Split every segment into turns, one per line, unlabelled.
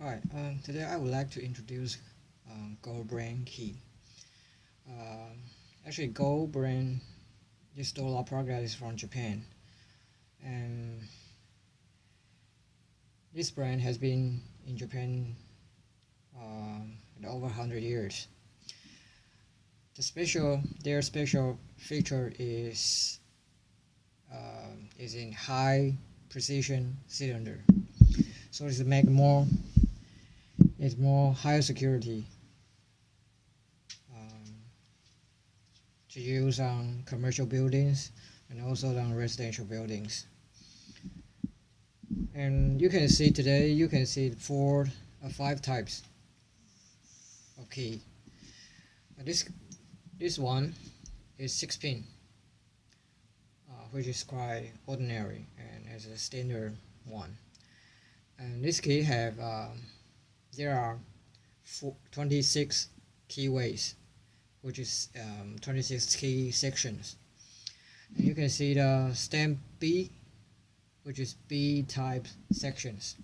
Alright, today I would like to introduce Gold Brain Key. Actually, Gold Brain, this dollar product is from Japan, and this brand has been in Japan over 100 years. Their special feature is in high precision cylinder, so it's more higher security um, to use on commercial buildings and also on residential buildings. And you can see five types of key. This one is 6 pin, which is quite ordinary and as a standard one. And this key there are 26 keyways, which is 26 key sections. And you can see the stamp B, which is B type sections.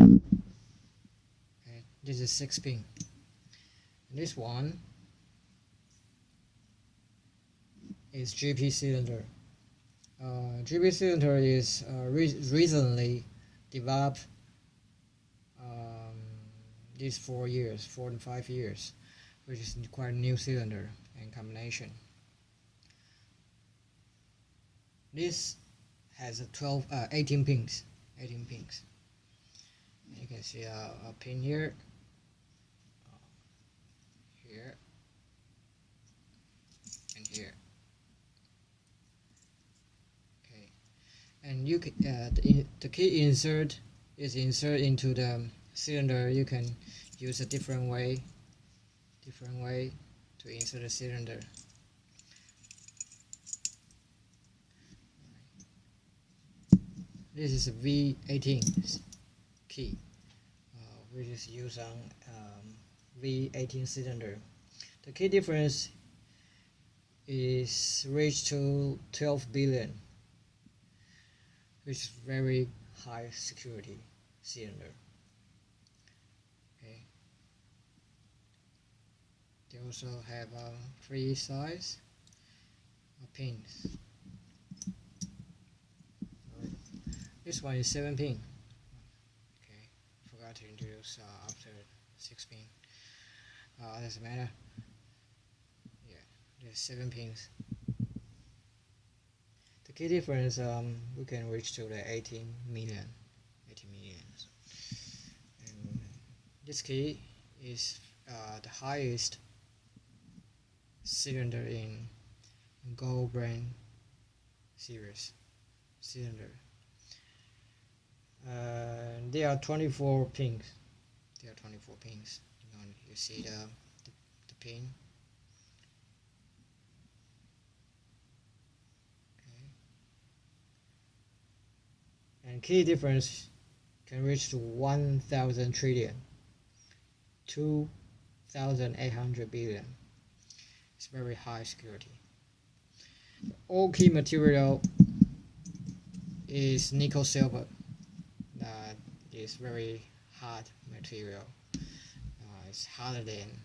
Okay, this is 6 pin. And this one is GP cylinder. GP cylinder is recently developed these 4 to 5 years, which is quite a new cylinder and combination. This has 18 pins. You can see a pin here, and here. Okay, and you can the key insert is inserted into the cylinder. You can use a different way to insert the cylinder. This is a V18 key, which is used on V18 cylinder. The key difference is reached to 12 billion, which is very high security cylinder. Okay. They also have three size pins. This one is 7 pin. Okay, forgot to introduce after 6 pin. Doesn't matter. Yeah, there's 7 pins. The key difference we can reach to the 18 million. And this key is the highest cylinder in Gold Brain series cylinder. There are 24 pins. You see the pin. Okay. And key difference can reach to 1,000 trillion, 2,800 billion. It's very high security. All key material is nickel silver. That is very hard material. It's harder than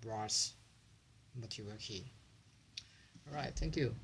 brass material key. Alright, thank you.